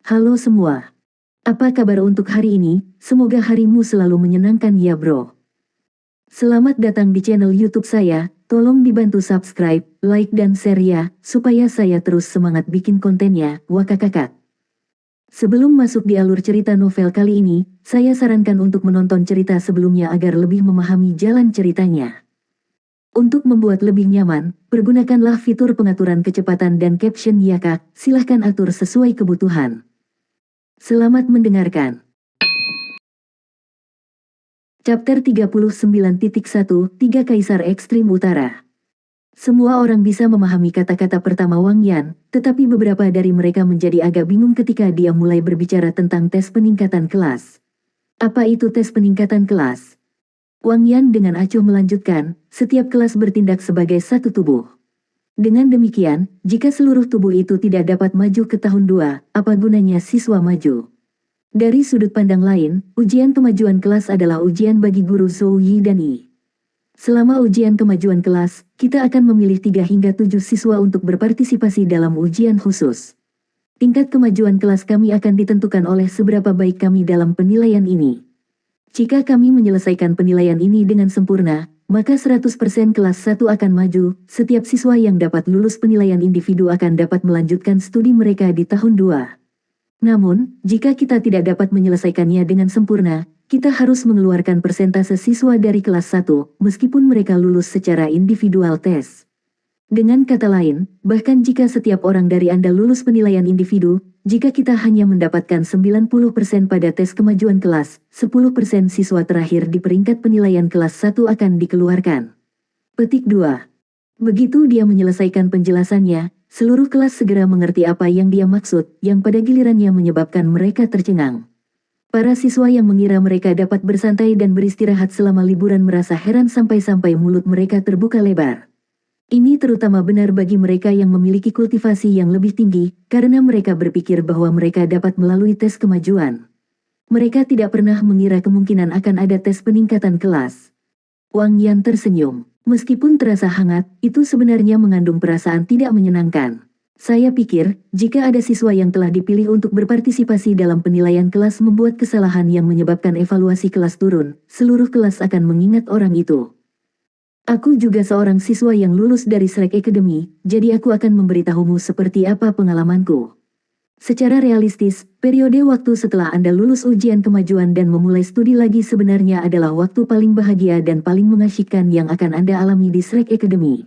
Halo semua. Apa kabar untuk hari ini? Semoga harimu selalu menyenangkan ya bro. Selamat datang di channel YouTube saya. Tolong dibantu subscribe, like dan share ya, supaya saya terus semangat bikin kontennya. Wakakakak. Sebelum masuk di alur cerita novel kali ini, saya sarankan untuk menonton cerita sebelumnya agar lebih memahami jalan ceritanya. Untuk membuat lebih nyaman, pergunakanlah fitur pengaturan kecepatan dan caption ya kak, silahkan atur sesuai kebutuhan. Selamat mendengarkan. Chapter 39.1, Tiga Kaisar Ekstrim Utara. Semua orang bisa memahami kata-kata pertama Wang Yan, tetapi beberapa dari mereka menjadi agak bingung ketika dia mulai berbicara tentang tes peningkatan kelas. Apa itu tes peningkatan kelas? Wang Yan dengan acuh melanjutkan, setiap kelas bertindak sebagai satu tubuh. Dengan demikian, jika seluruh tubuh itu tidak dapat maju ke tahun 2, apa gunanya siswa maju? Dari sudut pandang lain, ujian kemajuan kelas adalah ujian bagi guru Zhou Yi dan Yi. Selama ujian kemajuan kelas, kita akan memilih 3 hingga 7 siswa untuk berpartisipasi dalam ujian khusus. Tingkat kemajuan kelas kami akan ditentukan oleh seberapa baik kami dalam penilaian ini. Jika kami menyelesaikan penilaian ini dengan sempurna, maka 100% kelas 1 akan maju. Setiap siswa yang dapat lulus penilaian individu akan dapat melanjutkan studi mereka di tahun 2. Namun, jika kita tidak dapat menyelesaikannya dengan sempurna, kita harus mengeluarkan persentase siswa dari kelas 1, meskipun mereka lulus secara individual tes. Dengan kata lain, bahkan jika setiap orang dari Anda lulus penilaian individu, jika kita hanya mendapatkan 90% pada tes kemajuan kelas, 10% siswa terakhir di peringkat penilaian kelas 1 akan dikeluarkan. Petik 2. Begitu dia menyelesaikan penjelasannya, seluruh kelas segera mengerti apa yang dia maksud, yang pada gilirannya menyebabkan mereka tercengang. Para siswa yang mengira mereka dapat bersantai dan beristirahat selama liburan merasa heran sampai-sampai mulut mereka terbuka lebar. Ini terutama benar bagi mereka yang memiliki kultivasi yang lebih tinggi, karena mereka berpikir bahwa mereka dapat melalui tes kemajuan. Mereka tidak pernah mengira kemungkinan akan ada tes peningkatan kelas. Wang Yan tersenyum. Meskipun terasa hangat, itu sebenarnya mengandung perasaan tidak menyenangkan. Saya pikir, jika ada siswa yang telah dipilih untuk berpartisipasi dalam penilaian kelas membuat kesalahan yang menyebabkan evaluasi kelas turun, seluruh kelas akan mengingat orang itu. Aku juga seorang siswa yang lulus dari Shrek Academy, jadi aku akan memberitahumu seperti apa pengalamanku. Secara realistis, periode waktu setelah Anda lulus ujian kemajuan dan memulai studi lagi sebenarnya adalah waktu paling bahagia dan paling mengasyikkan yang akan Anda alami di Shrek Academy.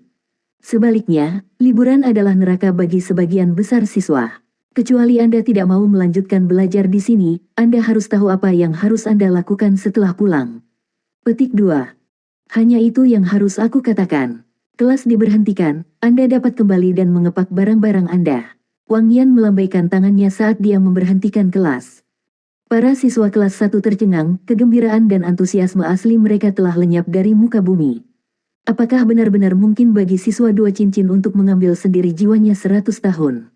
Sebaliknya, liburan adalah neraka bagi sebagian besar siswa. Kecuali Anda tidak mau melanjutkan belajar di sini, Anda harus tahu apa yang harus Anda lakukan setelah pulang. Petik 2. Hanya itu yang harus aku katakan. Kelas diberhentikan, Anda dapat kembali dan mengepak barang-barang Anda. Wang Yan melambaikan tangannya saat dia memberhentikan kelas. Para siswa kelas 1 tercengang, kegembiraan dan antusiasme asli mereka telah lenyap dari muka bumi. Apakah benar-benar mungkin bagi siswa 2 cincin untuk mengambil sendiri jiwanya 100 tahun?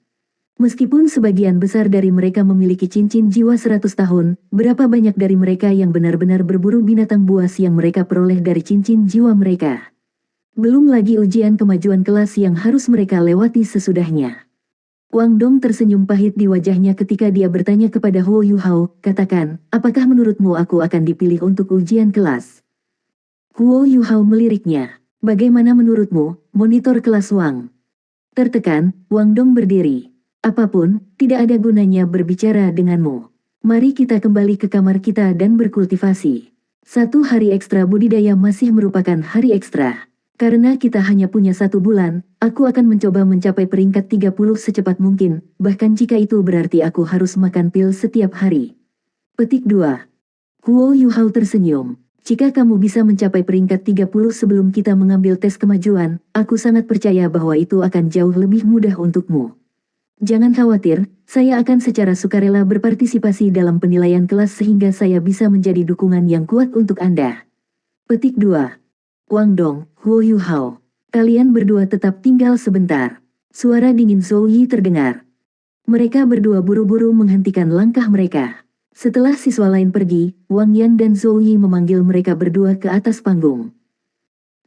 Meskipun sebagian besar dari mereka memiliki cincin jiwa 100 tahun, berapa banyak dari mereka yang benar-benar berburu binatang buas yang mereka peroleh dari cincin jiwa mereka? Belum lagi ujian kemajuan kelas yang harus mereka lewati sesudahnya. Wang Dong tersenyum pahit di wajahnya ketika dia bertanya kepada Huo Yuhao, katakan, apakah menurutmu aku akan dipilih untuk ujian kelas? Huo Yuhao meliriknya, bagaimana menurutmu, monitor kelas Wang? Tertekan, Wang Dong berdiri. Apapun, tidak ada gunanya berbicara denganmu. Mari kita kembali ke kamar kita dan berkultivasi. 1 hari ekstra budidaya masih merupakan hari ekstra. Karena kita hanya punya 1 bulan, aku akan mencoba mencapai peringkat 30 secepat mungkin, bahkan jika itu berarti aku harus makan pil setiap hari. Petik 2. Huo Yuhao tersenyum. Jika kamu bisa mencapai peringkat 30 sebelum kita mengambil tes kemajuan, aku sangat percaya bahwa itu akan jauh lebih mudah untukmu. Jangan khawatir, saya akan secara sukarela berpartisipasi dalam penilaian kelas sehingga saya bisa menjadi dukungan yang kuat untuk Anda. Petik 2. Wang Dong, Huo Yuhao. Kalian berdua tetap tinggal sebentar. Suara dingin Zhou Yi terdengar. Mereka berdua buru-buru menghentikan langkah mereka. Setelah siswa lain pergi, Wang Yan dan Zhou Yi memanggil mereka berdua ke atas panggung.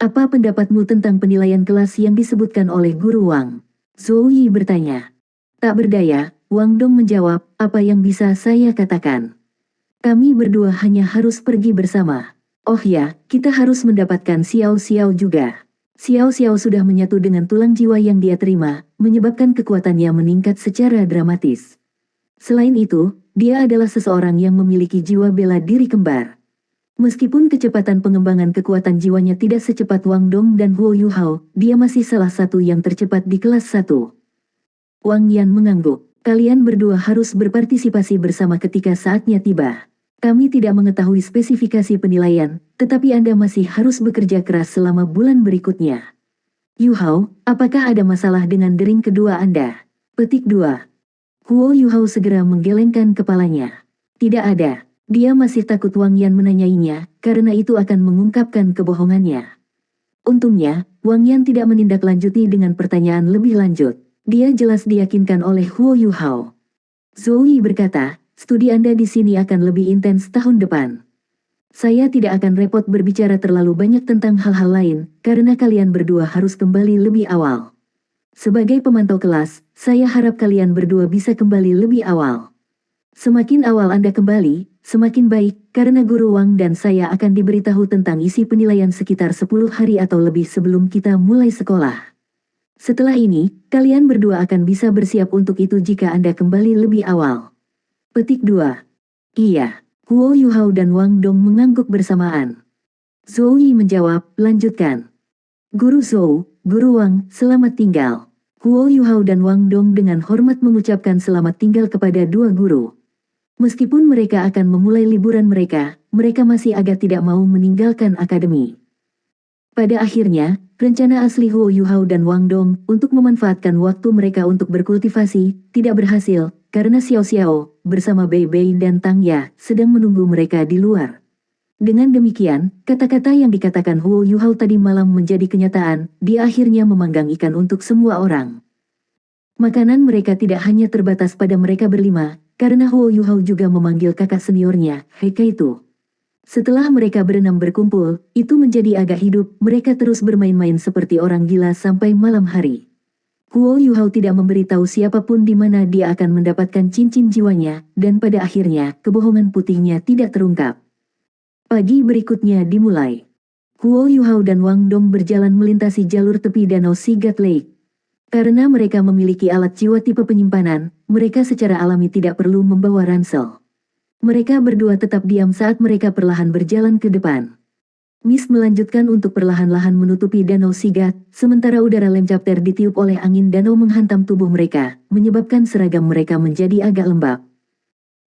Apa pendapatmu tentang penilaian kelas yang disebutkan oleh Guru Wang? Zhou Yi bertanya. Tak berdaya, Wang Dong menjawab, apa yang bisa saya katakan? Kami berdua hanya harus pergi bersama. Oh ya, kita harus mendapatkan Xiao Xiao juga. Xiao Xiao sudah menyatu dengan tulang jiwa yang dia terima, menyebabkan kekuatannya meningkat secara dramatis. Selain itu, dia adalah seseorang yang memiliki jiwa bela diri kembar. Meskipun kecepatan pengembangan kekuatan jiwanya tidak secepat Wang Dong dan Huo Yuhao, dia masih salah satu yang tercepat di kelas 1. Wang Yan mengangguk. Kalian berdua harus berpartisipasi bersama ketika saatnya tiba. Kami tidak mengetahui spesifikasi penilaian, tetapi Anda masih harus bekerja keras selama bulan berikutnya. Yuhao, apakah ada masalah dengan dering kedua Anda? Petik 2. Huo Yuhao segera menggelengkan kepalanya. Tidak ada. Dia masih takut Wang Yan menanyainya, karena itu akan mengungkapkan kebohongannya. Untungnya, Wang Yan tidak menindaklanjuti dengan pertanyaan lebih lanjut. Dia jelas diyakinkan oleh Huo Yuhao. Zoe berkata, studi Anda di sini akan lebih intens tahun depan. Saya tidak akan repot berbicara terlalu banyak tentang hal-hal lain, karena kalian berdua harus kembali lebih awal. Sebagai pemantau kelas, saya harap kalian berdua bisa kembali lebih awal. Semakin awal Anda kembali, semakin baik, karena Guru Wang dan saya akan diberitahu tentang isi penilaian sekitar 10 hari atau lebih sebelum kita mulai sekolah. Setelah ini, kalian berdua akan bisa bersiap untuk itu jika Anda kembali lebih awal. Petik 2. Iya, Huo Yuhao dan Wang Dong mengangguk bersamaan. Zoe menjawab, lanjutkan. Guru Zhou, Guru Wang, selamat tinggal. Huo Yuhao dan Wang Dong dengan hormat mengucapkan selamat tinggal kepada dua guru. Meskipun mereka akan memulai liburan mereka masih agak tidak mau meninggalkan akademi. Pada akhirnya, rencana asli Huo Yuhao dan Wang Dong untuk memanfaatkan waktu mereka untuk berkultivasi tidak berhasil, karena Xiao Xiao bersama Bei Bei dan Tang Ya sedang menunggu mereka di luar. Dengan demikian, kata-kata yang dikatakan Huo Yuhao tadi malam menjadi kenyataan, dia akhirnya memanggang ikan untuk semua orang. Makanan mereka tidak hanya terbatas pada mereka berlima, karena Huo Yuhao juga memanggil kakak seniornya, Heikaitu. Setelah mereka berenam berkumpul, itu menjadi agak hidup, mereka terus bermain-main seperti orang gila sampai malam hari. Huo Yuhao tidak memberitahu siapapun di mana dia akan mendapatkan cincin jiwanya, dan pada akhirnya, kebohongan putihnya tidak terungkap. Pagi berikutnya dimulai. Huo Yuhao dan Wang Dong berjalan melintasi jalur tepi danau Sigat Lake. Karena mereka memiliki alat jiwa tipe penyimpanan, mereka secara alami tidak perlu membawa ransel. Mereka berdua tetap diam saat mereka perlahan berjalan ke depan. Mist melanjutkan untuk perlahan-lahan menutupi danau Sigat, sementara udara lembab ditiup oleh angin danau menghantam tubuh mereka, menyebabkan seragam mereka menjadi agak lembab.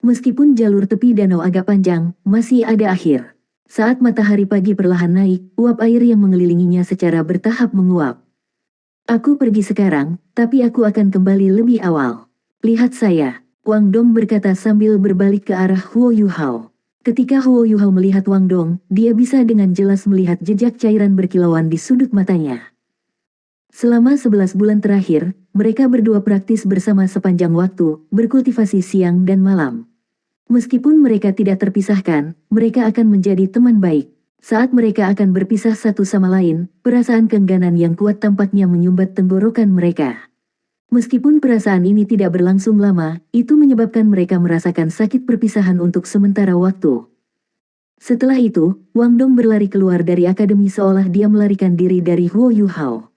Meskipun jalur tepi danau agak panjang, masih ada akhir. Saat matahari pagi perlahan naik, uap air yang mengelilinginya secara bertahap menguap. Aku pergi sekarang, tapi aku akan kembali lebih awal. Lihat saya, Wang Dong berkata sambil berbalik ke arah Huo Yuhao. Ketika Huo Yuhao melihat Wang Dong, dia bisa dengan jelas melihat jejak cairan berkilauan di sudut matanya. Selama 11 bulan terakhir, mereka berdua praktis bersama sepanjang waktu, berkultivasi siang dan malam. Meskipun mereka tidak terpisahkan, mereka akan menjadi teman baik. Saat mereka akan berpisah satu sama lain, perasaan keengganan yang kuat tampaknya menyumbat tenggorokan mereka. Meskipun perasaan ini tidak berlangsung lama, itu menyebabkan mereka merasakan sakit perpisahan untuk sementara waktu. Setelah itu, Wang Dong berlari keluar dari akademi seolah dia melarikan diri dari Huo Yuhao.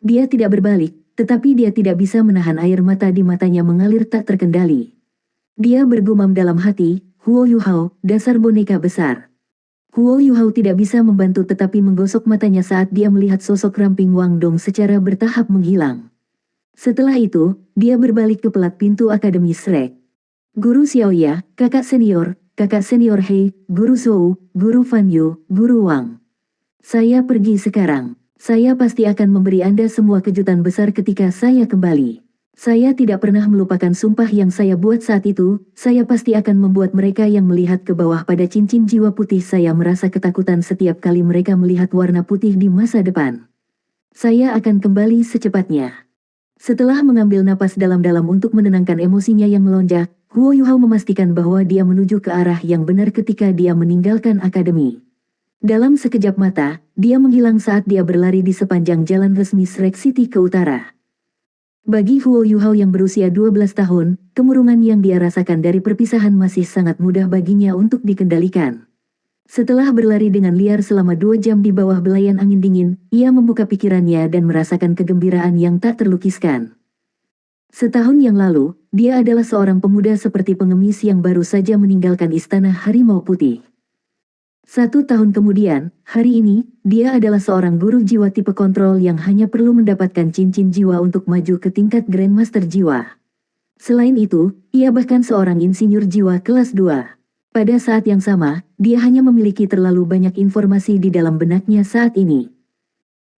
Dia tidak berbalik, tetapi dia tidak bisa menahan air mata di matanya mengalir tak terkendali. Dia bergumam dalam hati, Huo Yuhao, dasar boneka besar. Huo Yuhao tidak bisa membantu tetapi menggosok matanya saat dia melihat sosok ramping Wang Dong secara bertahap menghilang. Setelah itu, dia berbalik ke pelat pintu Akademi Shrek. Guru Xiaoya, kakak senior Hei, Guru Zhou, Guru Fan Yu, Guru Wang. Saya pergi sekarang. Saya pasti akan memberi Anda semua kejutan besar ketika saya kembali. Saya tidak pernah melupakan sumpah yang saya buat saat itu, saya pasti akan membuat mereka yang melihat ke bawah pada cincin jiwa putih saya merasa ketakutan setiap kali mereka melihat warna putih di masa depan. Saya akan kembali secepatnya. Setelah mengambil napas dalam-dalam untuk menenangkan emosinya yang melonjak, Huo Yuhao memastikan bahwa dia menuju ke arah yang benar ketika dia meninggalkan akademi. Dalam sekejap mata, dia menghilang saat dia berlari di sepanjang jalan resmi Shrek City ke utara. Bagi Huo Yuhao yang berusia 12 tahun, kemurungan yang dia rasakan dari perpisahan masih sangat mudah baginya untuk dikendalikan. Setelah berlari dengan liar selama 2 jam di bawah belayan angin dingin, ia membuka pikirannya dan merasakan kegembiraan yang tak terlukiskan. Setahun yang lalu, dia adalah seorang pemuda seperti pengemis yang baru saja meninggalkan istana Harimau Putih. 1 tahun kemudian, hari ini, dia adalah seorang guru jiwa tipe kontrol yang hanya perlu mendapatkan cincin jiwa untuk maju ke tingkat Grandmaster jiwa. Selain itu, ia bahkan seorang insinyur jiwa kelas 2. Pada saat yang sama, dia hanya memiliki terlalu banyak informasi di dalam benaknya saat ini.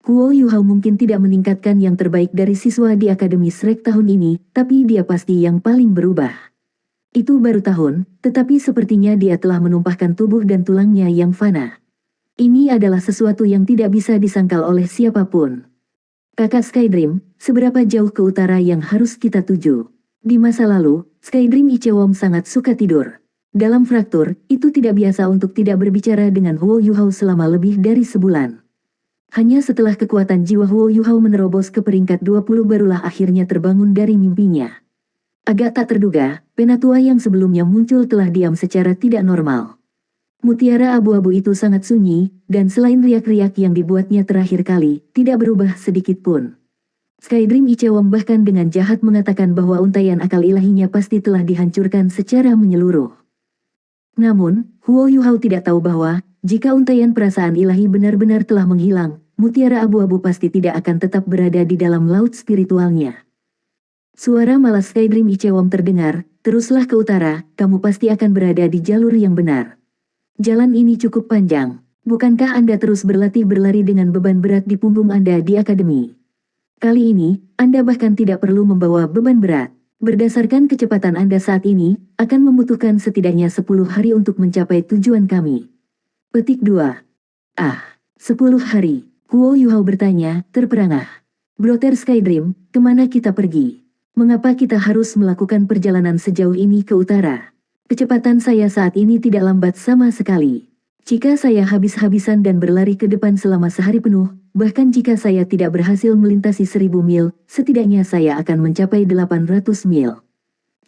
Huo Yuhao mungkin tidak meningkatkan yang terbaik dari siswa di Akademi Shrek tahun ini, tapi dia pasti yang paling berubah. Itu baru tahun, tetapi sepertinya dia telah menumpahkan tubuh dan tulangnya yang fana. Ini adalah sesuatu yang tidak bisa disangkal oleh siapapun. Kakak Skydream, seberapa jauh ke utara yang harus kita tuju? Di masa lalu, Skydream Ichewon sangat suka tidur. Dalam fraktur, itu tidak biasa untuk tidak berbicara dengan Huo Yuhao selama lebih dari sebulan. Hanya setelah kekuatan jiwa Huo Yuhao menerobos ke peringkat 20 barulah akhirnya terbangun dari mimpinya. Agak tak terduga, penatua yang sebelumnya muncul telah diam secara tidak normal. Mutiara abu-abu itu sangat sunyi, dan selain riak-riak yang dibuatnya terakhir kali, tidak berubah sedikit pun. Skydream Ichewon bahkan dengan jahat mengatakan bahwa untaian akal ilahinya pasti telah dihancurkan secara menyeluruh. Namun, Huo Yuhao tidak tahu bahwa, jika untaian perasaan ilahi benar-benar telah menghilang, mutiara abu-abu pasti tidak akan tetap berada di dalam laut spiritualnya. Suara malas Skydream Ichewon terdengar, teruslah ke utara, kamu pasti akan berada di jalur yang benar. Jalan ini cukup panjang, bukankah Anda terus berlatih berlari dengan beban berat di punggung Anda di akademi? Kali ini, Anda bahkan tidak perlu membawa beban berat. Berdasarkan kecepatan Anda saat ini, akan membutuhkan setidaknya 10 hari untuk mencapai tujuan kami. Petik 2. 10 hari, Huo Yuhao bertanya, terperangah. Brother Skydream, kemana kita pergi? Mengapa kita harus melakukan perjalanan sejauh ini ke utara? Kecepatan saya saat ini tidak lambat sama sekali. Jika saya habis-habisan dan berlari ke depan selama sehari penuh, bahkan jika saya tidak berhasil melintasi 1000 mil, setidaknya saya akan mencapai 800 mil.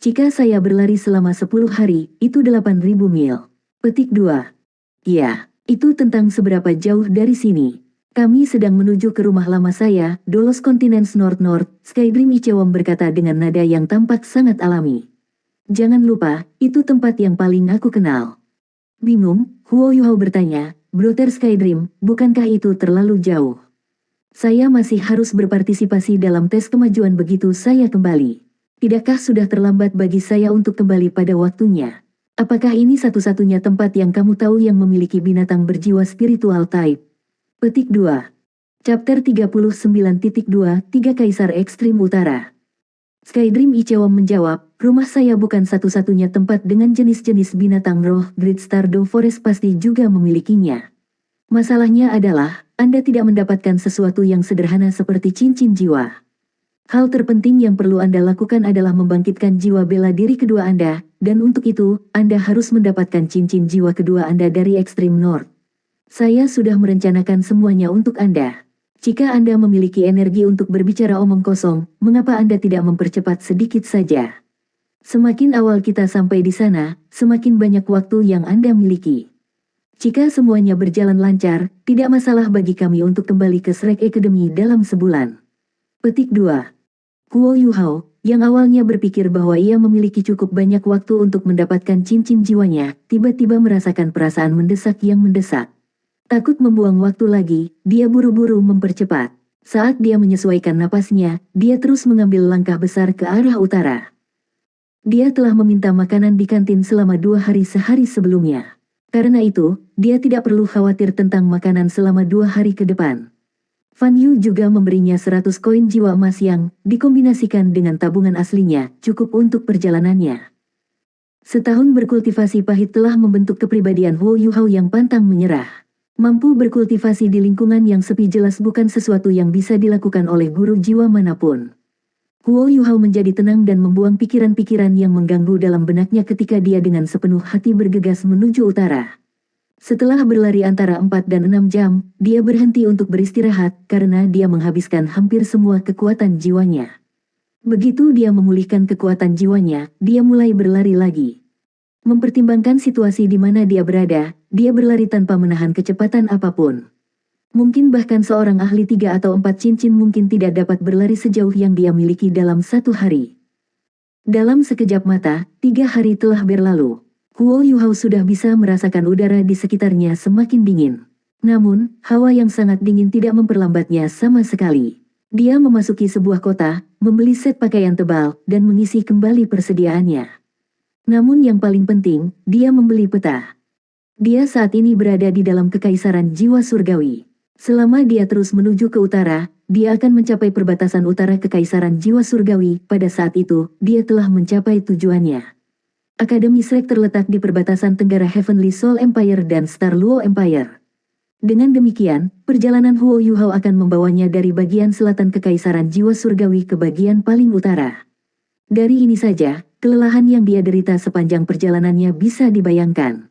Jika saya berlari selama 10 hari, itu 8000 mil. Petik 2. Ya, itu tentang seberapa jauh dari sini. Kami sedang menuju ke rumah lama saya, Dolos Continents North. Skydream Ichewon berkata dengan nada yang tampak sangat alami. Jangan lupa, itu tempat yang paling aku kenal. Bingung, Huo Yuhao bertanya, Brother Skydream, bukankah itu terlalu jauh? Saya masih harus berpartisipasi dalam tes kemajuan begitu saya kembali. Tidakkah sudah terlambat bagi saya untuk kembali pada waktunya? Apakah ini satu-satunya tempat yang kamu tahu yang memiliki binatang berjiwa spiritual type? Petik 2. Chapter 39.2 Tiga Kaisar Ekstrim Utara. Skydream Ichewon menjawab, rumah saya bukan satu-satunya tempat dengan jenis-jenis binatang roh, Great Stardew Forest pasti juga memilikinya. Masalahnya adalah, Anda tidak mendapatkan sesuatu yang sederhana seperti cincin jiwa. Hal terpenting yang perlu Anda lakukan adalah membangkitkan jiwa bela diri kedua Anda, dan untuk itu, Anda harus mendapatkan cincin jiwa kedua Anda dari Extreme North. Saya sudah merencanakan semuanya untuk Anda. Jika Anda memiliki energi untuk berbicara omong kosong, mengapa Anda tidak mempercepat sedikit saja? Semakin awal kita sampai di sana, semakin banyak waktu yang Anda miliki. Jika semuanya berjalan lancar, tidak masalah bagi kami untuk kembali ke Shrek Academy dalam sebulan. Petik 2. Huo Yuhao, yang awalnya berpikir bahwa ia memiliki cukup banyak waktu untuk mendapatkan cincin jiwanya, tiba-tiba merasakan perasaan mendesak yang mendesak. Takut membuang waktu lagi, dia buru-buru mempercepat. Saat dia menyesuaikan napasnya, dia terus mengambil langkah besar ke arah utara. Dia telah meminta makanan di kantin selama 2 hari sehari sebelumnya. Karena itu, dia tidak perlu khawatir tentang makanan selama 2 hari ke depan. Fan Yu juga memberinya 100 koin jiwa emas yang, dikombinasikan dengan tabungan aslinya, cukup untuk perjalanannya. Setahun berkultivasi pahit telah membentuk kepribadian Huo Yuhao yang pantang menyerah. Mampu berkultivasi di lingkungan yang sepi jelas bukan sesuatu yang bisa dilakukan oleh guru jiwa manapun. Huo Yuhao menjadi tenang dan membuang pikiran-pikiran yang mengganggu dalam benaknya ketika dia dengan sepenuh hati bergegas menuju utara. Setelah berlari antara 4 dan 6 jam, dia berhenti untuk beristirahat karena dia menghabiskan hampir semua kekuatan jiwanya. Begitu dia memulihkan kekuatan jiwanya, dia mulai berlari lagi. Mempertimbangkan situasi di mana dia berada, dia berlari tanpa menahan kecepatan apapun. Mungkin bahkan seorang ahli 3 atau 4 cincin mungkin tidak dapat berlari sejauh yang dia miliki dalam satu hari. Dalam sekejap mata, 3 hari telah berlalu. Huo Yuhao sudah bisa merasakan udara di sekitarnya semakin dingin. Namun, hawa yang sangat dingin tidak memperlambatnya sama sekali. Dia memasuki sebuah kota, membeli set pakaian tebal, dan mengisi kembali persediaannya. Namun yang paling penting, dia membeli peta. Dia saat ini berada di dalam kekaisaran jiwa surgawi. Selama dia terus menuju ke utara, dia akan mencapai perbatasan utara kekaisaran jiwa surgawi. Pada saat itu, dia telah mencapai tujuannya. Akademi Shrek terletak di perbatasan tenggara Heavenly Soul Empire dan Star Luo Empire. Dengan demikian, perjalanan Huo Yuhao akan membawanya dari bagian selatan kekaisaran jiwa surgawi ke bagian paling utara. Dari ini saja, kelelahan yang dia derita sepanjang perjalanannya bisa dibayangkan.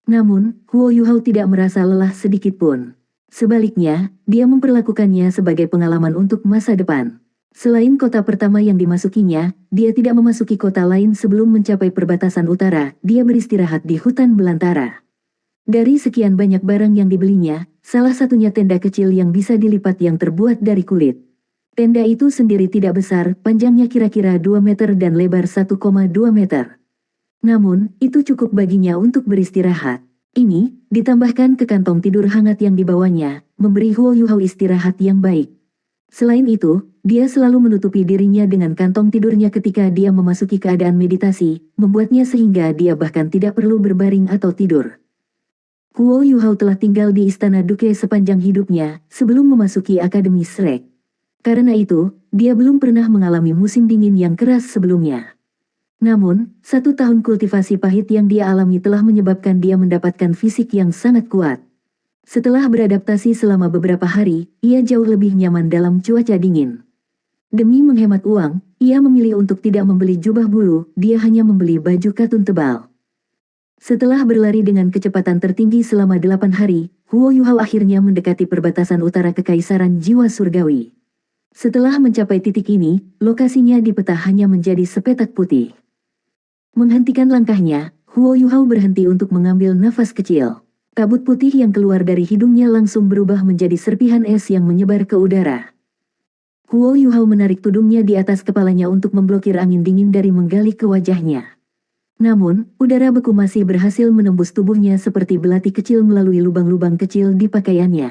Namun, Huo Yuhao tidak merasa lelah sedikit pun. Sebaliknya, dia memperlakukannya sebagai pengalaman untuk masa depan. Selain kota pertama yang dimasukinya, dia tidak memasuki kota lain sebelum mencapai perbatasan utara. Dia beristirahat di hutan belantara. Dari sekian banyak barang yang dibelinya, salah satunya tenda kecil yang bisa dilipat yang terbuat dari kulit. Tenda itu sendiri tidak besar, panjangnya kira-kira 2 meter dan lebar 1,2 meter. Namun, itu cukup baginya untuk beristirahat. Ini, ditambahkan ke kantong tidur hangat yang dibawanya, memberi Huo Yuhao istirahat yang baik. Selain itu, dia selalu menutupi dirinya dengan kantong tidurnya ketika dia memasuki keadaan meditasi, membuatnya sehingga dia bahkan tidak perlu berbaring atau tidur. Huo Yuhao telah tinggal di Istana Duke sepanjang hidupnya, sebelum memasuki Akademi Shrek. Karena itu, dia belum pernah mengalami musim dingin yang keras sebelumnya. Namun, 1 tahun kultivasi pahit yang dia alami telah menyebabkan dia mendapatkan fisik yang sangat kuat. Setelah beradaptasi selama beberapa hari, ia jauh lebih nyaman dalam cuaca dingin. Demi menghemat uang, ia memilih untuk tidak membeli jubah bulu, dia hanya membeli baju katun tebal. Setelah berlari dengan kecepatan tertinggi selama 8 hari, Huo Yuhao akhirnya mendekati perbatasan utara kekaisaran jiwa surgawi. Setelah mencapai titik ini, lokasinya di peta hanya menjadi sepetak putih. Menghentikan langkahnya, Huo Yuhao berhenti untuk mengambil nafas kecil. Kabut putih yang keluar dari hidungnya langsung berubah menjadi serpihan es yang menyebar ke udara. Huo Yuhao menarik tudungnya di atas kepalanya untuk memblokir angin dingin dari menggali ke wajahnya. Namun, udara beku masih berhasil menembus tubuhnya seperti belati kecil melalui lubang-lubang kecil di pakaiannya.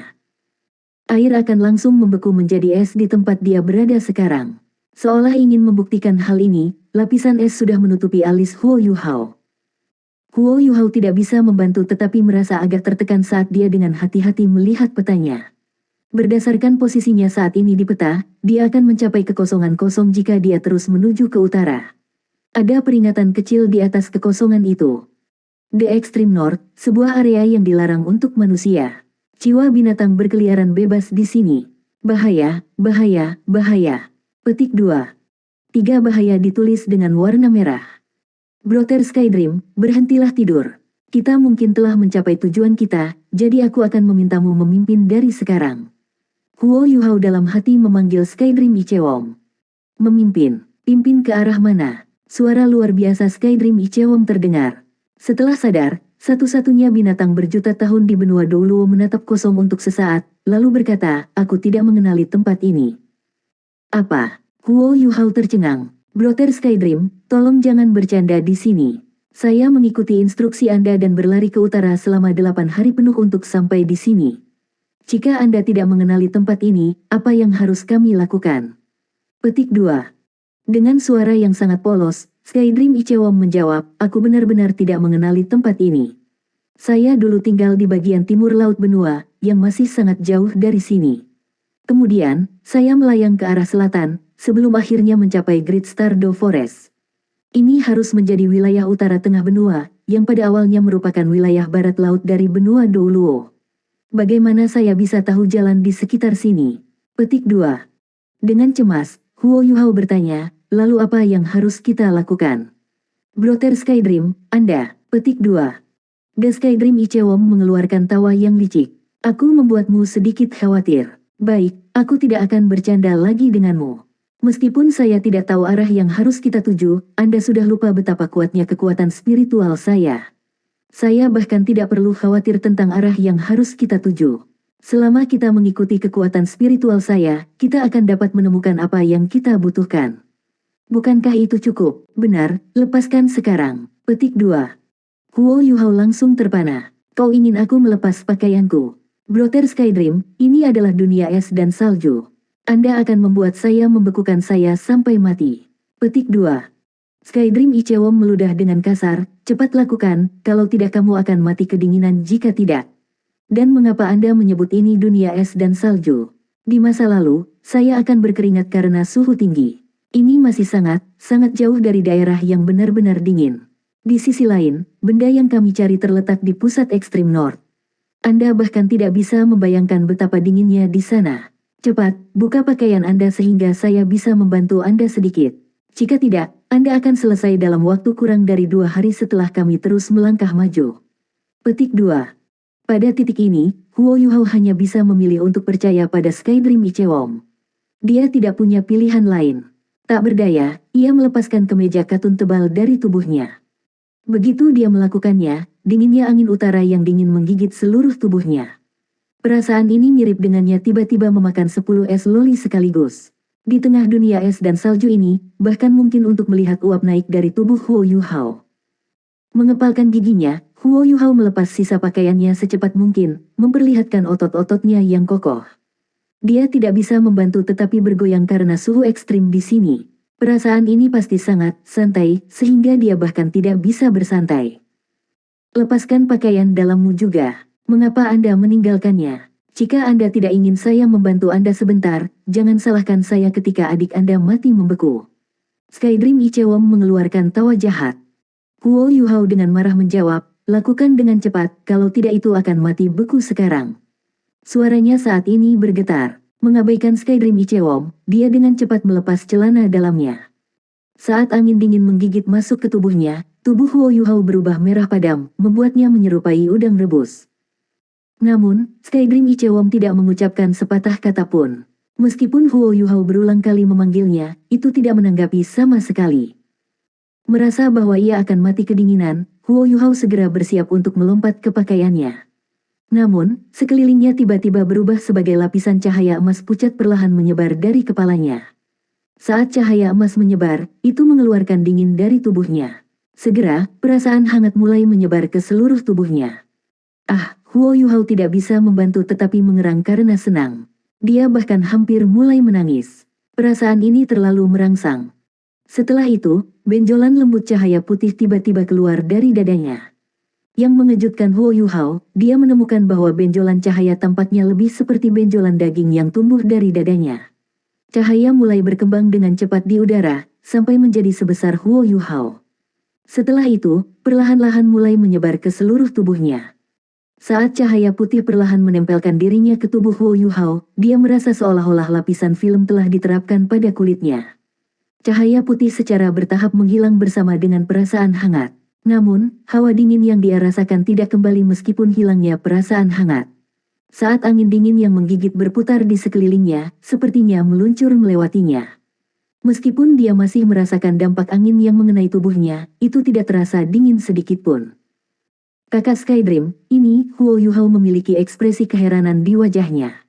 Air akan langsung membeku menjadi es di tempat dia berada sekarang. Seolah ingin membuktikan hal ini, lapisan es sudah menutupi alis Huo Yuhao. Huo Yuhao tidak bisa membantu tetapi merasa agak tertekan saat dia dengan hati-hati melihat petanya. Berdasarkan posisinya saat ini di peta, dia akan mencapai kekosongan kosong jika dia terus menuju ke utara. Ada peringatan kecil di atas kekosongan itu. The Extreme North, sebuah area yang dilarang untuk manusia. Jiwa binatang berkeliaran bebas di sini. Bahaya, bahaya, bahaya. Petik 2. 3 bahaya ditulis dengan warna merah. Brother Skydream, berhentilah tidur. Kita mungkin telah mencapai tujuan kita, jadi aku akan memintamu memimpin dari sekarang. Huo Yuhao dalam hati memanggil Skydream Ichewom. Memimpin, pimpin ke arah mana? Suara luar biasa Skydream Ichewom terdengar. Setelah sadar, satu-satunya binatang berjuta tahun di benua Douluo menatap kosong untuk sesaat, lalu berkata, aku tidak mengenali tempat ini. Apa? Huo Yuhao tercengang. Brother Skydream, tolong jangan bercanda di sini. Saya mengikuti instruksi Anda dan berlari ke utara selama 8 hari penuh untuk sampai di sini. Jika Anda tidak mengenali tempat ini, apa yang harus kami lakukan? Petik 2. Dengan suara yang sangat polos, Skydream Ichewom menjawab, aku benar-benar tidak mengenali tempat ini. Saya dulu tinggal di bagian timur laut benua, yang masih sangat jauh dari sini. Kemudian, saya melayang ke arah selatan, sebelum akhirnya mencapai Great Stardew Forest. Ini harus menjadi wilayah utara tengah benua, yang pada awalnya merupakan wilayah barat laut dari benua Douluo. Bagaimana saya bisa tahu jalan di sekitar sini? Petik 2. Dengan cemas, Huo Yuhao bertanya, lalu apa yang harus kita lakukan? Brother Skydream, Anda. Petik 2. The Skydream Ichewom mengeluarkan tawa yang licik. Aku membuatmu sedikit khawatir. Baik, aku tidak akan bercanda lagi denganmu. Meskipun saya tidak tahu arah yang harus kita tuju, Anda sudah lupa betapa kuatnya kekuatan spiritual saya. Saya bahkan tidak perlu khawatir tentang arah yang harus kita tuju. Selama kita mengikuti kekuatan spiritual saya, kita akan dapat menemukan apa yang kita butuhkan. Bukankah itu cukup? Benar, lepaskan sekarang. Petik 2. Huo Yuhao langsung terpana. Kau ingin aku melepas pakaianku? Brother Skydream, ini adalah dunia es dan salju. Anda akan membuat saya membekukan saya sampai mati. Petik 2. Skydream Ichewon meludah dengan kasar, cepat lakukan, kalau tidak kamu akan mati kedinginan jika tidak. Dan mengapa Anda menyebut ini dunia es dan salju? Di masa lalu, saya akan berkeringat karena suhu tinggi. Ini masih sangat jauh dari daerah yang benar-benar dingin. Di sisi lain, benda yang kami cari terletak di pusat ekstrim North. Anda bahkan tidak bisa membayangkan betapa dinginnya di sana. Cepat, buka pakaian Anda sehingga saya bisa membantu Anda sedikit. Jika tidak, Anda akan selesai dalam waktu kurang dari 2 hari setelah kami terus melangkah maju. Petik 2. Pada titik ini, Huo Yuhao hanya bisa memilih untuk percaya pada Skydream Ichewon. Dia tidak punya pilihan lain. Tak berdaya, ia melepaskan kemeja katun tebal dari tubuhnya. Begitu dia melakukannya, dinginnya angin utara yang dingin menggigit seluruh tubuhnya. Perasaan ini mirip dengannya tiba-tiba memakan 10 es loli sekaligus. Di tengah dunia es dan salju ini, bahkan mungkin untuk melihat uap naik dari tubuh Huo Yuhao. Mengepalkan giginya, Huo Yuhao melepas sisa pakaiannya secepat mungkin, memperlihatkan otot-ototnya yang kokoh. Dia tidak bisa membantu tetapi bergoyang karena suhu ekstrim di sini. Perasaan ini pasti sangat santai, sehingga dia bahkan tidak bisa bersantai. Lepaskan pakaian dalammu juga. Mengapa Anda meninggalkannya? Jika Anda tidak ingin saya membantu Anda sebentar, jangan salahkan saya ketika adik Anda mati membeku. Skydream Ichewon mengeluarkan tawa jahat. Huo Yuhao dengan marah menjawab, lakukan dengan cepat, kalau tidak itu akan mati beku sekarang. Suaranya saat ini bergetar. Mengabaikan Skydream Ichewon, dia dengan cepat melepas celana dalamnya. Saat angin dingin menggigit masuk ke tubuhnya, tubuh Huo Yuhao berubah merah padam, membuatnya menyerupai udang rebus. Namun, Skydream Ichewon tidak mengucapkan sepatah kata pun. Meskipun Huo Yuhao berulang kali memanggilnya, itu tidak menanggapi sama sekali. Merasa bahwa ia akan mati kedinginan, Huo Yuhao segera bersiap untuk melompat ke pakaiannya. Namun, sekelilingnya tiba-tiba berubah sebagai lapisan cahaya emas pucat perlahan menyebar dari kepalanya. Saat cahaya emas menyebar, itu mengeluarkan dingin dari tubuhnya. Segera, perasaan hangat mulai menyebar ke seluruh tubuhnya. Huo Yuhao tidak bisa membantu tetapi mengerang karena senang. Dia bahkan hampir mulai menangis. Perasaan ini terlalu merangsang. Setelah itu, benjolan lembut cahaya putih tiba-tiba keluar dari dadanya. Yang mengejutkan Huo Yuhao, dia menemukan bahwa benjolan cahaya tampaknya lebih seperti benjolan daging yang tumbuh dari dadanya. Cahaya mulai berkembang dengan cepat di udara, sampai menjadi sebesar Huo Yuhao. Setelah itu, perlahan-lahan mulai menyebar ke seluruh tubuhnya. Saat cahaya putih perlahan menempelkan dirinya ke tubuh Huo Yuhao, dia merasa seolah-olah lapisan film telah diterapkan pada kulitnya. Cahaya putih secara bertahap menghilang bersama dengan perasaan hangat. Namun, hawa dingin yang dia rasakan tidak kembali meskipun hilangnya perasaan hangat. Saat angin dingin yang menggigit berputar di sekelilingnya, sepertinya meluncur melewatinya. Meskipun dia masih merasakan dampak angin yang mengenai tubuhnya, itu tidak terasa dingin sedikit pun. Kakak Skydream, ini, Huo Yuhao memiliki ekspresi keheranan di wajahnya.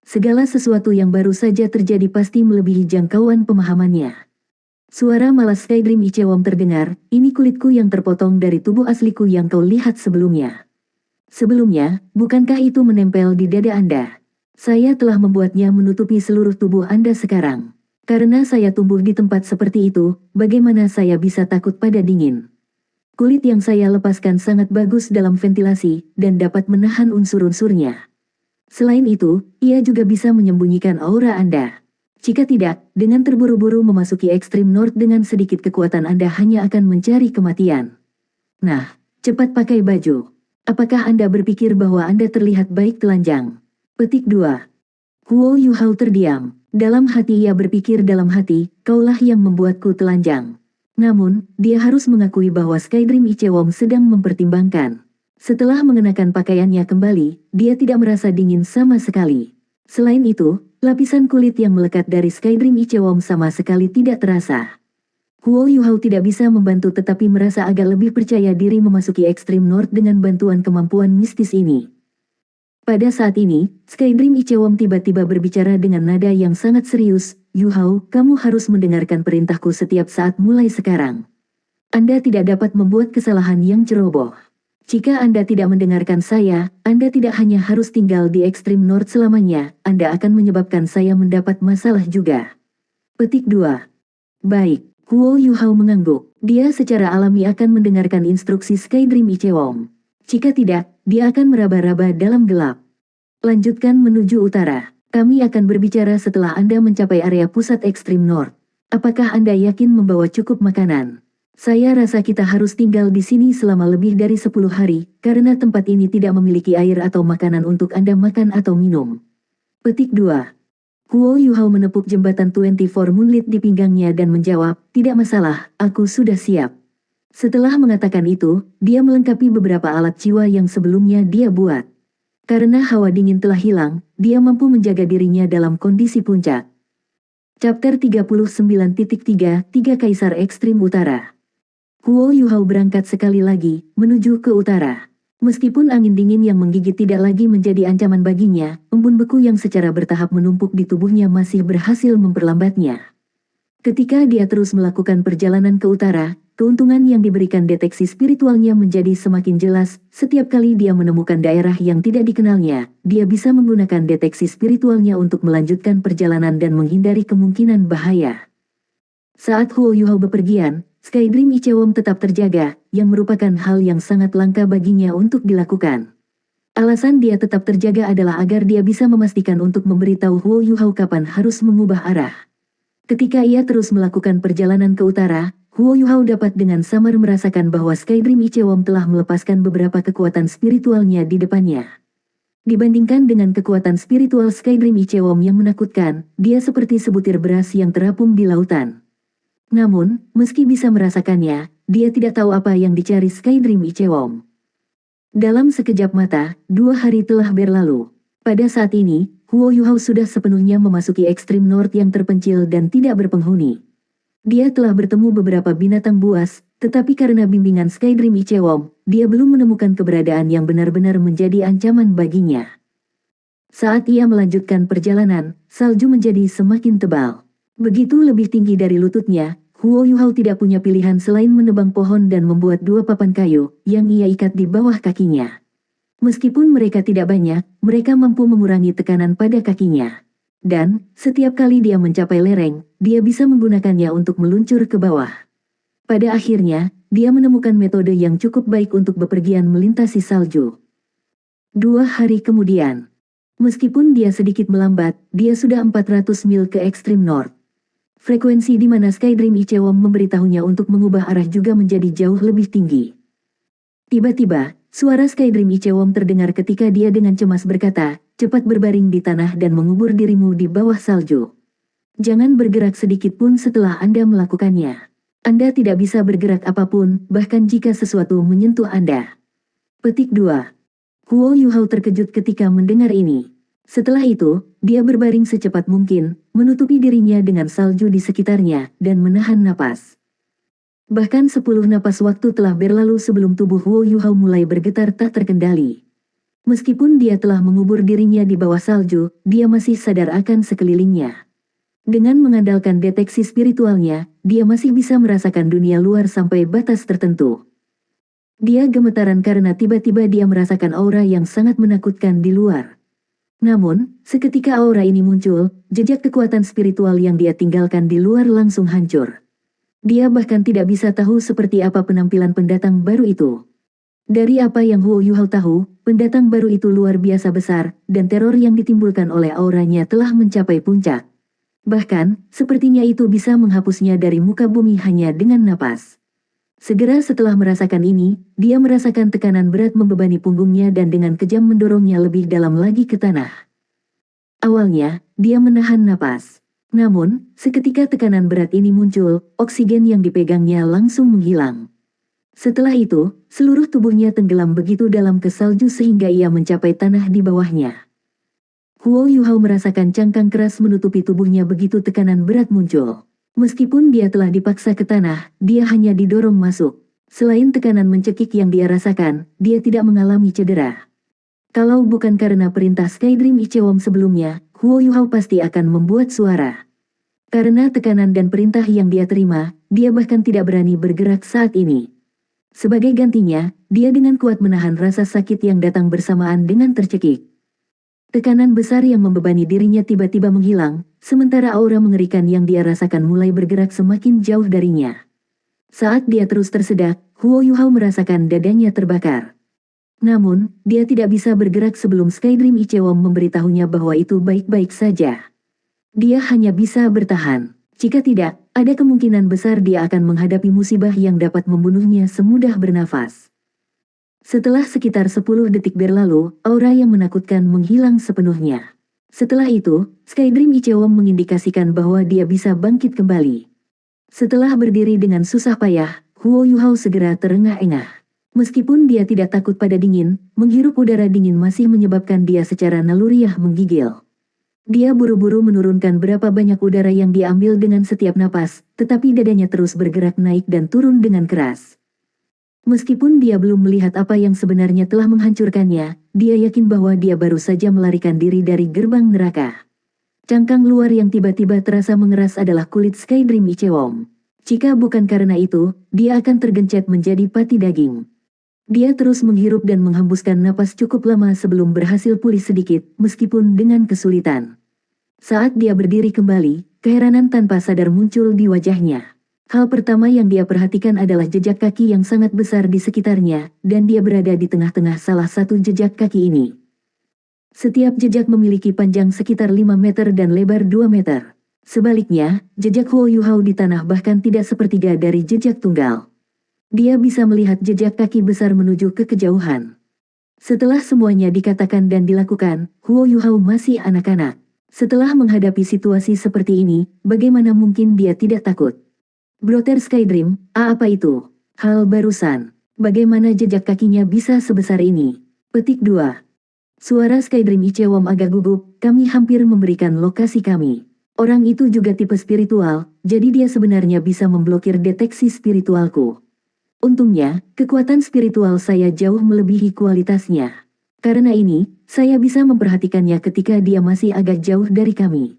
Segala sesuatu yang baru saja terjadi pasti melebihi jangkauan pemahamannya. Suara malas Skydream Ichewon terdengar, ini kulitku yang terpotong dari tubuh asliku yang kau lihat sebelumnya. Sebelumnya, bukankah itu menempel di dada Anda? Saya telah membuatnya menutupi seluruh tubuh Anda sekarang. Karena saya tumbuh di tempat seperti itu, bagaimana saya bisa takut pada dingin? Kulit yang saya lepaskan sangat bagus dalam ventilasi, dan dapat menahan unsur-unsurnya. Selain itu, ia juga bisa menyembunyikan aura Anda. Jika tidak, dengan terburu-buru memasuki ekstrim North dengan sedikit kekuatan Anda hanya akan mencari kematian. Nah, cepat pakai baju. Apakah Anda berpikir bahwa Anda terlihat baik telanjang? Petik 2. Huo Yuhao terdiam. Dalam hati ia berpikir dalam hati, kaulah yang membuatku telanjang. Namun, dia harus mengakui bahwa Skydream Ichewon sedang mempertimbangkan. Setelah mengenakan pakaiannya kembali, dia tidak merasa dingin sama sekali. Selain itu, lapisan kulit yang melekat dari Skydream Ichewom sama sekali tidak terasa. Huo Yuhao tidak bisa membantu tetapi merasa agak lebih percaya diri memasuki Extreme North dengan bantuan kemampuan mistis ini. Pada saat ini, Skydream Ichewom tiba-tiba berbicara dengan nada yang sangat serius, "Yuhao, kamu harus mendengarkan perintahku setiap saat mulai sekarang. Anda tidak dapat membuat kesalahan yang ceroboh. Jika Anda tidak mendengarkan saya, Anda tidak hanya harus tinggal di Extreme North selamanya, Anda akan menyebabkan saya mendapat masalah juga." Petik 2. Baik. Huo Yuhao mengangguk. Dia secara alami akan mendengarkan instruksi Skydream Ichewom. Jika tidak, dia akan meraba-raba dalam gelap. Lanjutkan menuju utara. Kami akan berbicara setelah Anda mencapai area pusat Extreme North. Apakah Anda yakin membawa cukup makanan? Saya rasa kita harus tinggal di sini selama lebih dari 10 hari, karena tempat ini tidak memiliki air atau makanan untuk Anda makan atau minum. Petik 2. Huo Yuhao menepuk jembatan 24 Moonlit di pinggangnya dan menjawab, "Tidak masalah, aku sudah siap." Setelah mengatakan itu, dia melengkapi beberapa alat jiwa yang sebelumnya dia buat. Karena hawa dingin telah hilang, dia mampu menjaga dirinya dalam kondisi puncak. Chapter 39.3 Tiga Kaisar Ekstrim Utara. Huo Yuhao berangkat sekali lagi, menuju ke utara. Meskipun angin dingin yang menggigit tidak lagi menjadi ancaman baginya, embun beku yang secara bertahap menumpuk di tubuhnya masih berhasil memperlambatnya. Ketika dia terus melakukan perjalanan ke utara, keuntungan yang diberikan deteksi spiritualnya menjadi semakin jelas. Setiap kali dia menemukan daerah yang tidak dikenalnya, dia bisa menggunakan deteksi spiritualnya untuk melanjutkan perjalanan dan menghindari kemungkinan bahaya. Saat Huo Yuhao bepergian, Skydream Ichewom tetap terjaga, yang merupakan hal yang sangat langka baginya untuk dilakukan. Alasan dia tetap terjaga adalah agar dia bisa memastikan untuk memberitahu Huo Yuhao kapan harus mengubah arah. Ketika ia terus melakukan perjalanan ke utara, Huo Yuhao dapat dengan samar merasakan bahwa Skydream Ichewom telah melepaskan beberapa kekuatan spiritualnya di depannya. Dibandingkan dengan kekuatan spiritual Skydream Ichewom yang menakutkan, dia seperti sebutir beras yang terapung di lautan. Namun, meski bisa merasakannya, dia tidak tahu apa yang dicari Skydream Ichewom. Dalam sekejap mata, 2 hari telah berlalu. Pada saat ini, Huo Yuhao sudah sepenuhnya memasuki Extreme North yang terpencil dan tidak berpenghuni. Dia telah bertemu beberapa binatang buas, tetapi karena bimbingan Skydream Ichewom, dia belum menemukan keberadaan yang benar-benar menjadi ancaman baginya. Saat ia melanjutkan perjalanan, salju menjadi semakin tebal. Begitu lebih tinggi dari lututnya, Huo Yuhao tidak punya pilihan selain menebang pohon dan membuat 2 papan kayu, yang ia ikat di bawah kakinya. Meskipun mereka tidak banyak, mereka mampu mengurangi tekanan pada kakinya. Dan, setiap kali dia mencapai lereng, dia bisa menggunakannya untuk meluncur ke bawah. Pada akhirnya, dia menemukan metode yang cukup baik untuk bepergian melintasi salju. 2 hari kemudian. Meskipun dia sedikit melambat, dia sudah 400 mil ke Extreme North. Frekuensi di mana Skydream Ichewom memberitahunya untuk mengubah arah juga menjadi jauh lebih tinggi. Tiba-tiba, suara Skydream Ichewom terdengar ketika dia dengan cemas berkata, "Cepat berbaring di tanah dan mengubur dirimu di bawah salju. Jangan bergerak sedikit pun setelah Anda melakukannya. Anda tidak bisa bergerak apapun, bahkan jika sesuatu menyentuh Anda." Petik 2. Huo Yuhao terkejut ketika mendengar ini. Setelah itu, dia berbaring secepat mungkin, menutupi dirinya dengan salju di sekitarnya, dan menahan napas. Bahkan 10 napas waktu telah berlalu sebelum tubuh Huo Yuhao mulai bergetar tak terkendali. Meskipun dia telah mengubur dirinya di bawah salju, dia masih sadar akan sekelilingnya. Dengan mengandalkan deteksi spiritualnya, dia masih bisa merasakan dunia luar sampai batas tertentu. Dia gemetaran karena tiba-tiba dia merasakan aura yang sangat menakutkan di luar. Namun, seketika aura ini muncul, jejak kekuatan spiritual yang dia tinggalkan di luar langsung hancur. Dia bahkan tidak bisa tahu seperti apa penampilan pendatang baru itu. Dari apa yang Huo Yuhao tahu, pendatang baru itu luar biasa besar, dan teror yang ditimbulkan oleh auranya telah mencapai puncak. Bahkan, sepertinya itu bisa menghapusnya dari muka bumi hanya dengan napas. Segera setelah merasakan ini, dia merasakan tekanan berat membebani punggungnya dan dengan kejam mendorongnya lebih dalam lagi ke tanah. Awalnya, dia menahan napas. Namun, seketika tekanan berat ini muncul, oksigen yang dipegangnya langsung menghilang. Setelah itu, seluruh tubuhnya tenggelam begitu dalam ke salju sehingga ia mencapai tanah di bawahnya. Huo Yuhao merasakan cangkang keras menutupi tubuhnya begitu tekanan berat muncul. Meskipun dia telah dipaksa ke tanah, dia hanya didorong masuk. Selain tekanan mencekik yang dia rasakan, dia tidak mengalami cedera. Kalau bukan karena perintah Skydream Ichewon sebelumnya, Huo Yuhao pasti akan membuat suara. Karena tekanan dan perintah yang dia terima, dia bahkan tidak berani bergerak saat ini. Sebagai gantinya, dia dengan kuat menahan rasa sakit yang datang bersamaan dengan tercekik. Tekanan besar yang membebani dirinya tiba-tiba menghilang, sementara aura mengerikan yang dia rasakan mulai bergerak semakin jauh darinya. Saat dia terus tersedak, Huo Yuhao merasakan dadanya terbakar. Namun, dia tidak bisa bergerak sebelum Skydream Ichewon memberitahunya bahwa itu baik-baik saja. Dia hanya bisa bertahan. Jika tidak, ada kemungkinan besar dia akan menghadapi musibah yang dapat membunuhnya semudah bernafas. Setelah sekitar 10 detik berlalu, aura yang menakutkan menghilang sepenuhnya. Setelah itu, Skydream Ichewon mengindikasikan bahwa dia bisa bangkit kembali. Setelah berdiri dengan susah payah, Huo Yuhao segera terengah-engah. Meskipun dia tidak takut pada dingin, menghirup udara dingin masih menyebabkan dia secara naluriah menggigil. Dia buru-buru menurunkan berapa banyak udara yang diambil dengan setiap napas, tetapi dadanya terus bergerak naik dan turun dengan keras. Meskipun dia belum melihat apa yang sebenarnya telah menghancurkannya, dia yakin bahwa dia baru saja melarikan diri dari gerbang neraka. Cangkang luar yang tiba-tiba terasa mengeras adalah kulit Skydream Ichewon. Jika bukan karena itu, dia akan tergencet menjadi pati daging. Dia terus menghirup dan menghembuskan napas cukup lama sebelum berhasil pulih sedikit, meskipun dengan kesulitan. Saat dia berdiri kembali, keheranan tanpa sadar muncul di wajahnya. Hal pertama yang dia perhatikan adalah jejak kaki yang sangat besar di sekitarnya, dan dia berada di tengah-tengah salah satu jejak kaki ini. Setiap jejak memiliki panjang sekitar 5 meter dan lebar 2 meter. Sebaliknya, jejak Huo Yuhao di tanah bahkan tidak sepertiga dari jejak tunggal. Dia bisa melihat jejak kaki besar menuju ke kejauhan. Setelah semuanya dikatakan dan dilakukan, Huo Yuhao masih anak-anak. Setelah menghadapi situasi seperti ini, bagaimana mungkin dia tidak takut? Brother Skydream, apa itu? Hal barusan. Bagaimana jejak kakinya bisa sebesar ini? Petik 2. Suara Skydream Ichewon agak gugup, kami hampir memberikan lokasi kami. Orang itu juga tipe spiritual, jadi dia sebenarnya bisa memblokir deteksi spiritualku. Untungnya, kekuatan spiritual saya jauh melebihi kualitasnya. Karena ini, saya bisa memperhatikannya ketika dia masih agak jauh dari kami.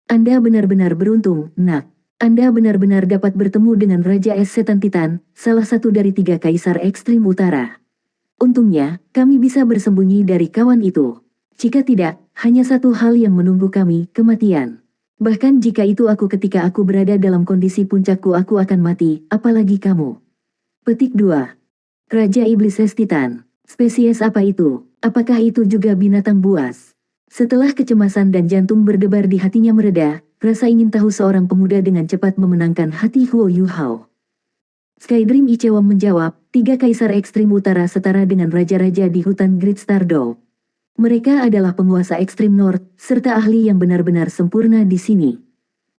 Anda benar-benar beruntung, nak. Anda benar-benar dapat bertemu dengan Raja Es Setan Titan, salah satu dari 3 Kaisar Ekstrim Utara. Untungnya, kami bisa bersembunyi dari kawan itu. Jika tidak, hanya satu hal yang menunggu kami, kematian. Bahkan jika itu aku ketika aku berada dalam kondisi puncakku aku akan mati, apalagi kamu. Petik 2. Raja Iblis Es Titan. Spesies apa itu? Apakah itu juga binatang buas? Setelah kecemasan dan jantung berdebar di hatinya mereda, rasa ingin tahu seorang pemuda dengan cepat memenangkan hati Huo Yuhao. Skydream Ichewon menjawab, 3 Kaisar Ekstrim Utara setara dengan raja-raja di hutan Great Stardow. Mereka adalah penguasa Ekstrim North, serta ahli yang benar-benar sempurna di sini.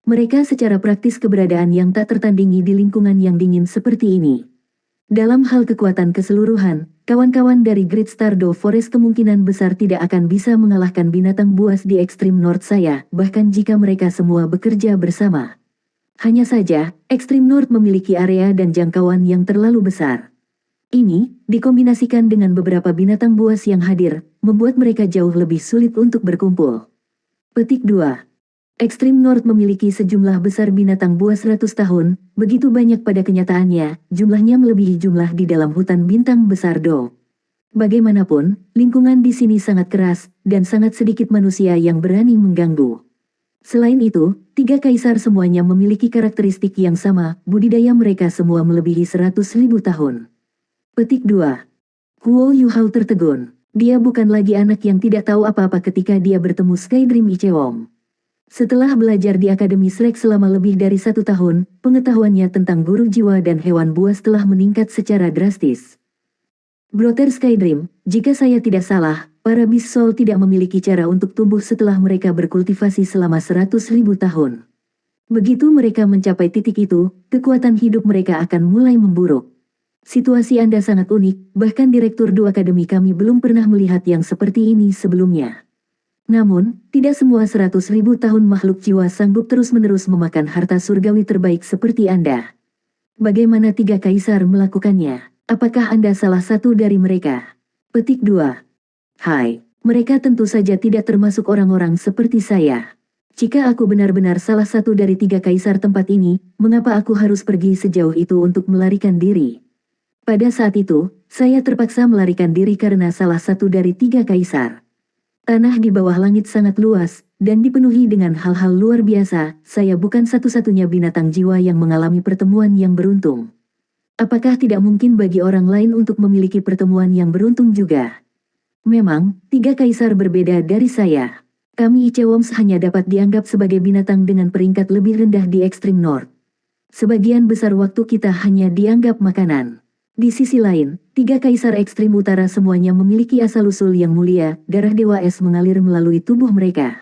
Mereka secara praktis keberadaan yang tak tertandingi di lingkungan yang dingin seperti ini. Dalam hal kekuatan keseluruhan, kawan-kawan dari Great Stardow Forest kemungkinan besar tidak akan bisa mengalahkan binatang buas di Ekstrim North saya, bahkan jika mereka semua bekerja bersama. Hanya saja, Ekstrim North memiliki area dan jangkauan yang terlalu besar. Ini, dikombinasikan dengan beberapa binatang buas yang hadir, membuat mereka jauh lebih sulit untuk berkumpul. Petik 2. Ekstrim North memiliki sejumlah besar binatang buas 100 tahun, begitu banyak pada kenyataannya, jumlahnya melebihi jumlah di dalam hutan bintang besar Do. Bagaimanapun, lingkungan di sini sangat keras, dan sangat sedikit manusia yang berani mengganggu. Selain itu, 3 kaisar semuanya memiliki karakteristik yang sama, budidaya mereka semua melebihi 100.000 tahun. Petik 2. Huo Yuhao tertegun. Dia bukan lagi anak yang tidak tahu apa-apa ketika dia bertemu Skydream Ichewon. Setelah belajar di Akademi Shrek selama lebih dari 1 tahun, pengetahuannya tentang guru jiwa dan hewan buas telah meningkat secara drastis. Brother Skydream, jika saya tidak salah, para Beast Soul tidak memiliki cara untuk tumbuh setelah mereka berkultivasi selama 100.000 tahun. Begitu mereka mencapai titik itu, kekuatan hidup mereka akan mulai memburuk. Situasi Anda sangat unik, bahkan Direktur 2 Akademi kami belum pernah melihat yang seperti ini sebelumnya. Namun, tidak semua 100.000 tahun makhluk jiwa sanggup terus-menerus memakan harta surgawi terbaik seperti Anda. Bagaimana tiga kaisar melakukannya? Apakah Anda salah satu dari mereka? Petik 2. Hai, mereka tentu saja tidak termasuk orang-orang seperti saya. Jika aku benar-benar salah satu dari tiga kaisar tempat ini, mengapa aku harus pergi sejauh itu untuk melarikan diri? Pada saat itu, saya terpaksa melarikan diri karena salah satu dari tiga kaisar. Tanah di bawah langit sangat luas, dan dipenuhi dengan hal-hal luar biasa. Saya bukan satu-satunya binatang jiwa yang mengalami pertemuan yang beruntung. Apakah tidak mungkin bagi orang lain untuk memiliki pertemuan yang beruntung juga? Memang, tiga kaisar berbeda dari saya. Kami Icewoms hanya dapat dianggap sebagai binatang dengan peringkat lebih rendah di ekstrim North. Sebagian besar waktu kita hanya dianggap makanan. Di sisi lain, tiga kaisar ekstrim utara semuanya memiliki asal-usul yang mulia, darah dewa es mengalir melalui tubuh mereka.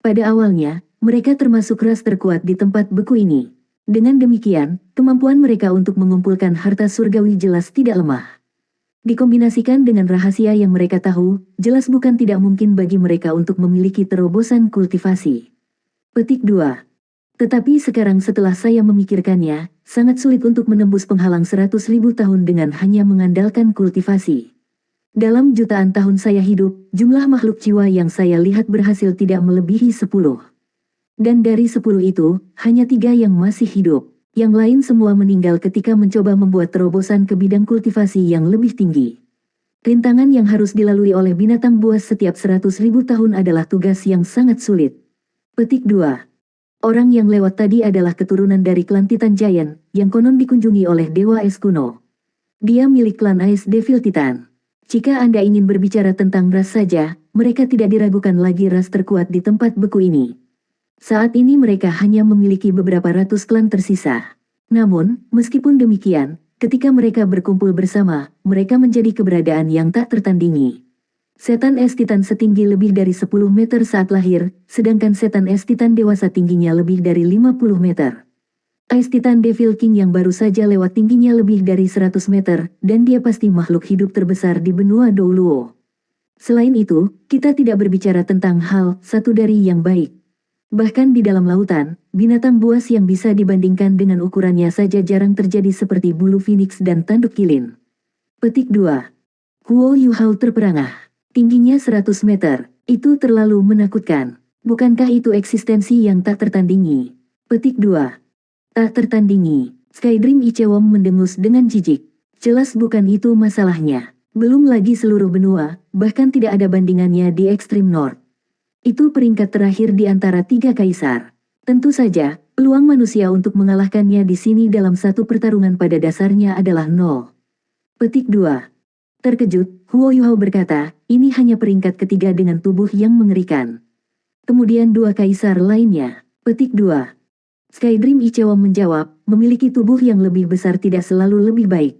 Pada awalnya, mereka termasuk ras terkuat di tempat beku ini. Dengan demikian, kemampuan mereka untuk mengumpulkan harta surgawi jelas tidak lemah. Dikombinasikan dengan rahasia yang mereka tahu, jelas bukan tidak mungkin bagi mereka untuk memiliki terobosan kultivasi. Petik 2. Tetapi sekarang setelah saya memikirkannya, sangat sulit untuk menembus penghalang 100.000 tahun dengan hanya mengandalkan kultivasi. Dalam jutaan tahun saya hidup, jumlah makhluk jiwa yang saya lihat berhasil tidak melebihi 10. Dan dari 10 itu, hanya 3 yang masih hidup. Yang lain semua meninggal ketika mencoba membuat terobosan ke bidang kultivasi yang lebih tinggi. Rintangan yang harus dilalui oleh binatang buas setiap 100.000 tahun adalah tugas yang sangat sulit. Petik 2. Orang yang lewat tadi adalah keturunan dari klan Titan Giant, yang konon dikunjungi oleh Dewa Es kuno. Dia milik klan Ice Devil Titan. Jika Anda ingin berbicara tentang ras saja, mereka tidak diragukan lagi ras terkuat di tempat beku ini. Saat ini mereka hanya memiliki beberapa ratus klan tersisa. Namun, meskipun demikian, ketika mereka berkumpul bersama, mereka menjadi keberadaan yang tak tertandingi. Setan es Titan setinggi lebih dari 10 meter saat lahir, sedangkan setan es Titan dewasa tingginya lebih dari 50 meter. Ice Titan Devil King yang baru saja lewat tingginya lebih dari 100 meter, dan dia pasti makhluk hidup terbesar di benua Douluo. Selain itu, kita tidak berbicara tentang hal satu dari yang baik. Bahkan di dalam lautan, binatang buas yang bisa dibandingkan dengan ukurannya saja jarang terjadi seperti bulu phoenix dan tanduk kilin. Petik 2. Huo Yuhao terperangah. Tingginya 100 meter, itu terlalu menakutkan. Bukankah itu eksistensi yang tak tertandingi? Petik 2. Tak tertandingi. Skydream Ichewom mendengus dengan jijik. Jelas bukan itu masalahnya. Belum lagi seluruh benua, bahkan tidak ada bandingannya di ekstrim North. Itu peringkat terakhir di antara tiga kaisar. Tentu saja, peluang manusia untuk mengalahkannya di sini dalam satu pertarungan pada dasarnya adalah nol. Petik 2. Terkejut, Huo Yuhao berkata, ini hanya peringkat ketiga dengan tubuh yang mengerikan. Kemudian dua kaisar lainnya. Petik 2. Skydream Ichewom menjawab, memiliki tubuh yang lebih besar tidak selalu lebih baik.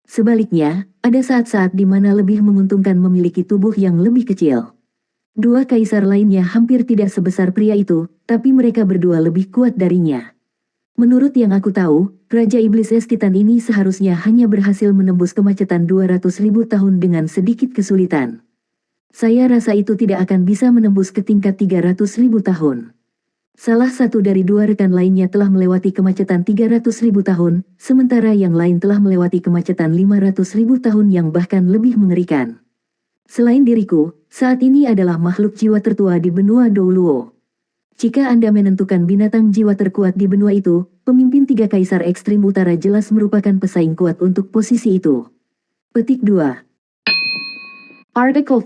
Sebaliknya, ada saat-saat di mana lebih menguntungkan memiliki tubuh yang lebih kecil. Dua kaisar lainnya hampir tidak sebesar pria itu, tapi mereka berdua lebih kuat darinya. Menurut yang aku tahu, Raja Iblis Es Titan ini seharusnya hanya berhasil menembus kemacetan 200.000 tahun dengan sedikit kesulitan. Saya rasa itu tidak akan bisa menembus ke tingkat 300.000 tahun. Salah satu dari dua rekan lainnya telah melewati kemacetan 300.000 tahun, sementara yang lain telah melewati kemacetan 500.000 tahun yang bahkan lebih mengerikan. Selain diriku, saat ini adalah makhluk jiwa tertua di benua Douluo. Jika Anda menentukan binatang jiwa terkuat di benua itu, pemimpin tiga kaisar ekstrim utara jelas merupakan pesaing kuat untuk posisi itu. Petik 2. Artikel